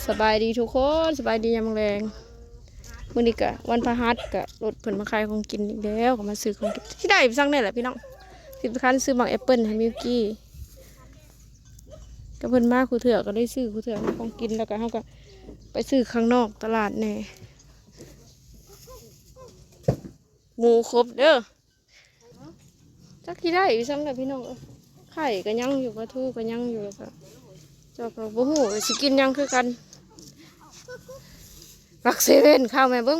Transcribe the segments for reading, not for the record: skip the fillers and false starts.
สบายดีทุกคนสบายดียามแรงมื้อนี้ก็วันพฤหัสก็รถเพิ่นมาขายของกินอีกแล้วก็มาซื้อของกินที่ได้สั่งได้แหละพี่น้องสิบคัญซื้อบักแอปเปิ้ลให้มิวกี้ก็เพิ่นมาคูเถื่อก็ได้ซื้อคูเถื่อของกินแล้วก็เฮาก็ไปซื้อข้างนอกตลาดแน่หมูครบเด้อจักที่ได้สั่งได้พี่น้องไข่ก็ยังอยู่ปลาทูก็ยังอยู่แล้วก็เจ้าก็บ่ฮู้สิกินยังคือกันรักเซเว่นข้าวแม่เบิ้ง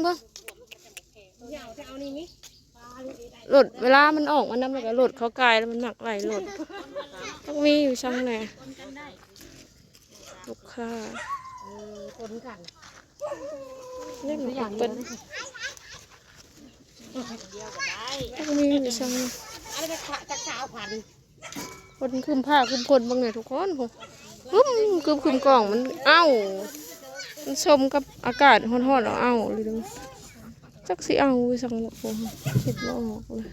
รถเวลามันออกมันน้ำแล้วก็รถเขากายแล้วมันหนักไหลรถต้องมีอยู่ช่างแน่ลูกค้าคนกันเล่นอย่างเป็นต้องมีอยู่ช่างคนคืมผ้าคืมคนบางไงทุกคนคืมกล่องมันเอ้ามันชมกับอากาศร้อนๆเราเอาเลยดูจักสิเอาสั่งหมดผมคิดว่าออกเลย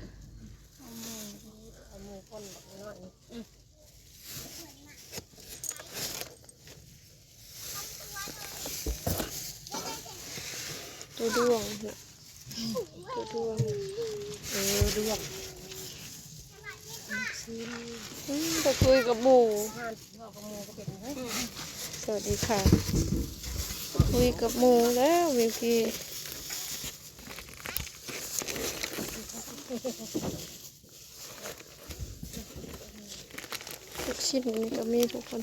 ตัวดวงเนี่ยตัวดวงดวงจะคุยกับหมูสวัสดีค่ะคุยกับหมูแล้ววิวกี้ทุกชิ้นนี้ก็มีทุกคน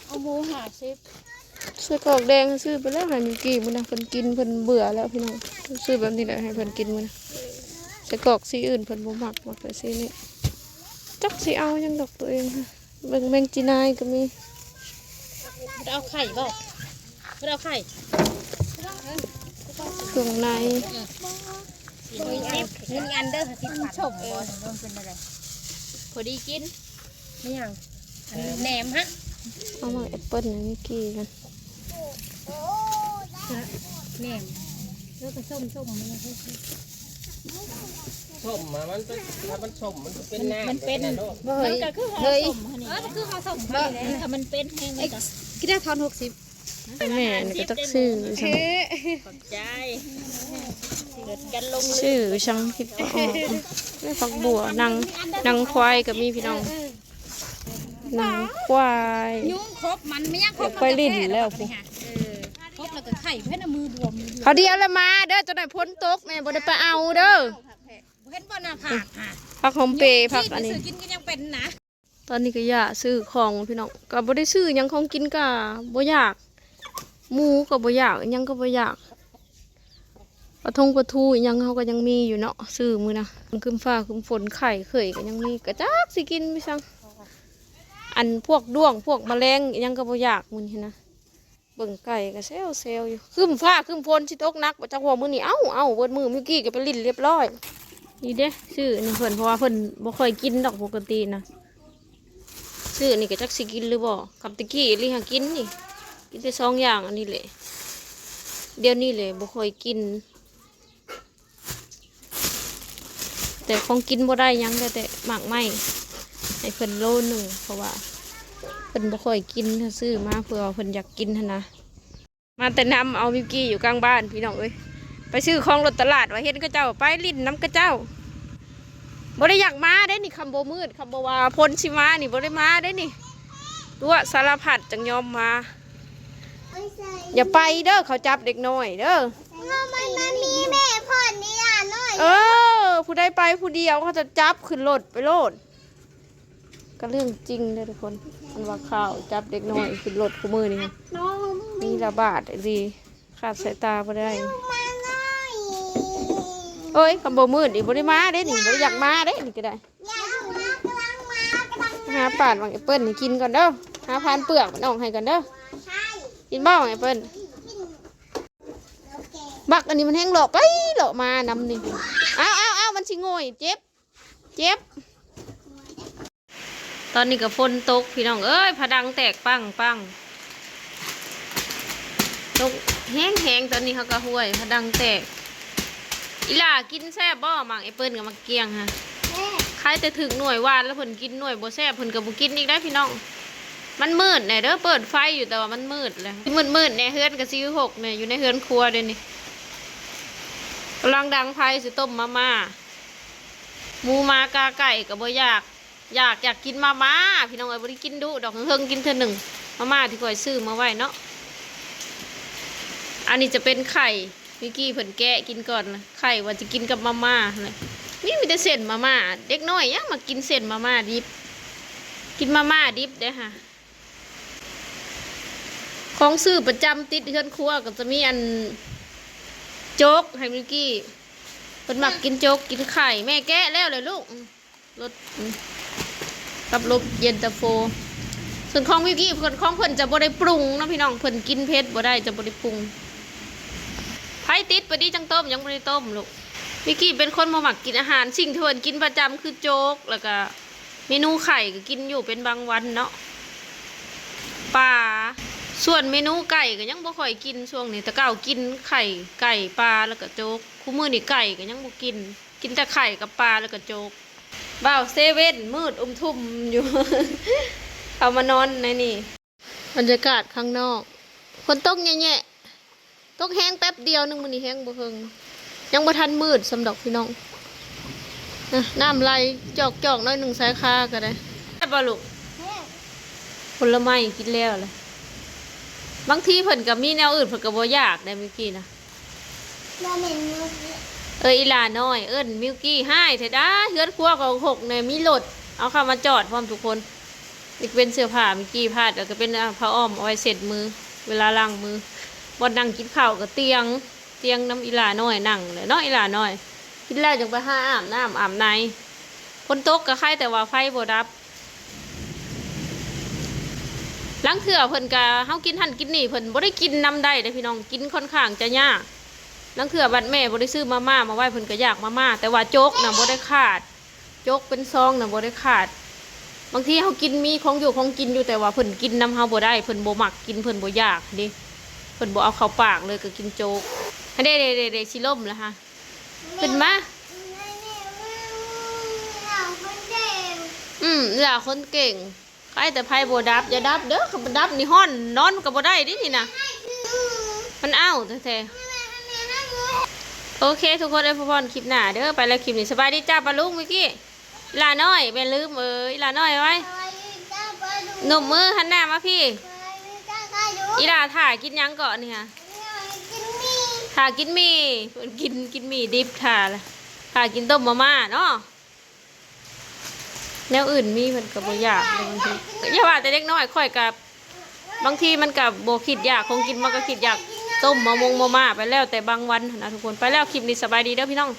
เอาหมู50ใส่กรอกแดงซื้อไปแล้วให้วิวกี้มันนะเพิ่นกินเพิ่นเบื่อแล้วพี่น้องซื้อแบบนี้แหละให้เพิ่นกินมันใส่กรอกสีอื่นเพิ่นบ่มักแต่สีนี้จักสิเอายังดอกตัวเองค่ะแมงจีนายก็มีไม่เอาไข่บ่ไม่เอาไข่เครื่องในมีอันเดอร์สิชมบ่ต้องเป็นอะไรพอดีกินไม่ยังแหนมฮะเอามาแอปเปิ้ลนะนี่กี่กันแหนมแล้วก็ส้มมันส้มมันเป็นถ้ามันส้มมันเป็นน้ำมันเป็นมันก็คือห่อส้มมันคือห่อส้มถ้ามันเป็นแห้งมันก็กินได้ทอน60แม่นี่ก็ต้องซื้อขอบใจเกิดกันลงซื้อช่างคิดออกไม่ฝักบัวนางควายกับมีพี่น้องนางควายยุ่งครบมันไม่ยังครบไปลิ้นแล้วครบแล้วก็ไข่เพื่อนมือบวมเขาเดียวแล้วมาเด้อจะได้พ้นตกแม่บ่ได้ไปเอาเด้อเห็นบ่น่ะผักหอมเปย์ผักอันนี้กินก็ยังเป็นนะตอนนี้ก็อยากซื้อของพี่น้องก็บ่ได้ซื้อยังของกินก็บ่อยากหมูก็บ่อยากยังก็บ่อยากปลาทูยังเขาก็ยังมีอยู่เนาะซื้อมือนะคืมฟ้าคืมฝนไข่เขยก็ยังมีกระจักสิกินไม่สั่งอันพวกด้วงพวกแมลงยังก็บ่อยากมือนี่นะเบิ่งไก่ก็เซลอยู่คืมฟ้าคืมฝนชิตกนักประจักหัวมือนี่เอ้าเบิดมือเมื่อกี้ก็ไปลิ้นเรียบร้อยนี่เด้ซื้อนี่เพิ่นเพราะว่าเพิ่นบ่ค่อยกินดอกปกตินะซื้อนี่ก็จักสิกินหรือบ่กับตะกี้ลิหากินนี่กินได้2อย่างอันนี้แหละเดี๋ยวนี้เลยบ่ค่อยกินแต่ของกินบ่ได้ยังแต่หมากไม้ให้เพิ่นโลนึงเพราะว่าเพิ่นบ่ค่อยกินถ้าซื้อมาเพื่อเพิ่นอยากกินนะมาแต่นำเอาวิวกี้อยู่กลางบ้านพี่น้องเอ้ยไปซื้อของรถตลาดว่าเห็นกระเจ้าไปลิ้นน้ำกระเจ้าบ่ได้อยากมาได้นี่คำโบมืดคำโบว่าพลชิมานี่บ่ได้มาได้นี่ตัวสารพัดจังยอมมาอย่าไปเด้อเขาจับเด็กน้อยเด้อมันมีแม่พ่อนี่อ่ะน้อยผู้ใดไปผู้เดียวเขาจะจับขึ้นรถไปโลดก็เรื่องจริงเลยทุกคนมันว่าข่าวจับเด็กน้อยขึ้นรถคู่มือนี่มีระบาดดีขาดสายตาบ่ได้เอ้ยคำโบมืดอีบ่ได้มาได้นี่บ่ได้อยากมาได้นี่ก็ได้หาปาดวางแอปเปิ้ลนี่กินก่อนเด้อหาพานเปลือกมันออกให้กันเด้อกินบ้างแอปเปิ้ลบักอันนี้มันแห้งหลอกไปหลอกมานำนี่เอามันชิงอยเจ็บตอนนี้กับฝนตกพี่น้องเอ้ยผดังแตกปังตกแห้งตอนนี้เขาก็ห่วยผดังแตกอีหล่ากินแซ่บบ่หมักแอปเปิ้ลกับมักเกียงฮะข ายแต่ถึงหน่วยหวานแล้วเพิ่นกินหน่วยบ่แซ่บเพิ่นก็บ่กินอีกได้พี่น้องมันมืดแน่เด้อเปิดไฟอยู่แต่ว่ามันมืดเลยมืดแน่เฮือนก็สิหกเนี่ยอยู่ในเฮือนครัวเด้นี่กำลังดังไฟสิต้มมาม่าหมูมากาไก่ก็บ่อยากกินมาม่าพี่น้องเอ้ยบ่ได้กินดุดอกเฮิงกินเทื่อหนึ่งมาม่าที่ข่อยซื้อมาไว้เนาะอันนี้จะเป็นไข่มิกกี้เพิ่นแกะกินก่อนนะไข่ว่าจะกินกับมาม่าเลยนี่มีแต่เส้นมาม่าเด็กน้อยยังมากินเส้นมาม่าดิบกินมาม่าดิบเด้อค่ะของซื้อประจำติดเฮือนครัวก็จะมีอันโจ๊กให้มิกกี้เพิ่นมักกินโจ๊กกินไข่แม่แกะแล้วเลยลูกรสกับรสเย็นตาโฟส่วนของมิกกี้ของเพิ่นจะบ่ได้ปรุงนะพี่น้องเพิ่นกินเผ็ดบ่ได้จะบ่ได้ปรุงไผติดไปดีจังต้มยังบ่ได้ต้มลูกมิกกี้เป็นคนบ่มักกินอาหารสิ่งที่เพิ่นกินประจำคือโจ๊กแล้วก็เมนูไข่ก็กินอยู่เป็นบางวันเนาะปลาส่วนเมนูไก่ก็ยังบ่ค่อยกินช่วงนี้แต่เก่ากินไข่ไก่ปลาแล้วก็โจ๊กคู่มื้อนี้ไก่ก็ยังบ่กินแต่ไข่กับปลาแล้วก็โจ๊กบ่าวเซเว่นมืดทุ่มอยู่ เอามานอนในนี่บรรยากาศข้างนอกฝนตกแง่ๆตกแห้งแป๊บเดียวนึงมื้อนี้แห้งบ่เฮิงยังบ่ทันมืดสำดอกพี่น้องน้ำไหลจอกน้อยหนึ่งสายคาก็ได้ได้บ่ลูกผลไม้กินแล้วเลยบางทีเพิ่นก็มีแนวอื่นเพิ่นก็บ่อยากได้มิวกี้นะอีหลาน้อยเอิ้นมิวกี้ให้เถอะด้าเฮือนครัวก็หกเนี่ยมีรถเอาเข้ามาจอดพร้อมทุกคนนี่เป็นเสื้อผ้ามิวกี้พาดแล้วก็เป็นผ้าอ้อมเอาไว้เสร็จมือเวลาล้างมือบ่นั่งกินข้าวก็เตียงน้ำอีหลาน้อยนั่งเลยเนาะอีหลาน้อยกินแล้วจังไปหาอาบน้ำอาบในฝนตกก็ใครแต่ว่าไฟบ่ดับล้างเถื่อเพิ่นก็เฮากินหั่นกินนี่เพิ่นบ่ได้กินน้ำได้เด้อพี่น้องกินค่อนข้างจะยากล้างเถื่อบัดแม่บ่ได้ซื้อมาม่ามาไว้เพิ่นก็อยากมาม่าแต่ว่าโจ๊กน่ะบ่ได้ขาดโจ๊กเป็นซองน่ะบ่ได้ขาดบางทีเฮากินมีของอยู่ของกินอยู่แต่ว่าเพิ่นกินน้ำเฮาบ่ได้เพิ่นบ่มักกินเพิ่นบ่อยากเด้เพิ่นบ่เอาเข้าปากเลยก็กินโจ๊กอันเด้สิล่มแล้วฮะขึ้นมาอย่าคนเก่งใครแต่ไพ่โบดับอย่าดับเด้อขับดับนี่ห้อนนอนกับโบได้ดินี่นะมันอ้าวแท้ๆโอเคทุกคนได้พบกันคลิปหน้าเด้อไปแล้วคลิปนี้สบายดีจ้าปลาลูกเมื่อกี้ลาน้อยแม่ลืมลาน้อยไว้หนุ่มมือหันหน้ามาพี่อีลาถ่ากินยังก่อนนี่ค่ะถ่ากินมีกินมีดิบถ่าละถ่ากินต้มมาม่าเนาะแนวอื่นมีเพิ่นก็บ่อยากบางทีอย่าว่าแต่เด็กน้อยค่อยกับบางทีมันก็บ่คิดอยากคงกินมันก็คิดอยากต้มมะม่าไปแล้วแต่บางวันนะทุกคนไปแล้วคลิปนี้สบายดีเด้อพี่น้อง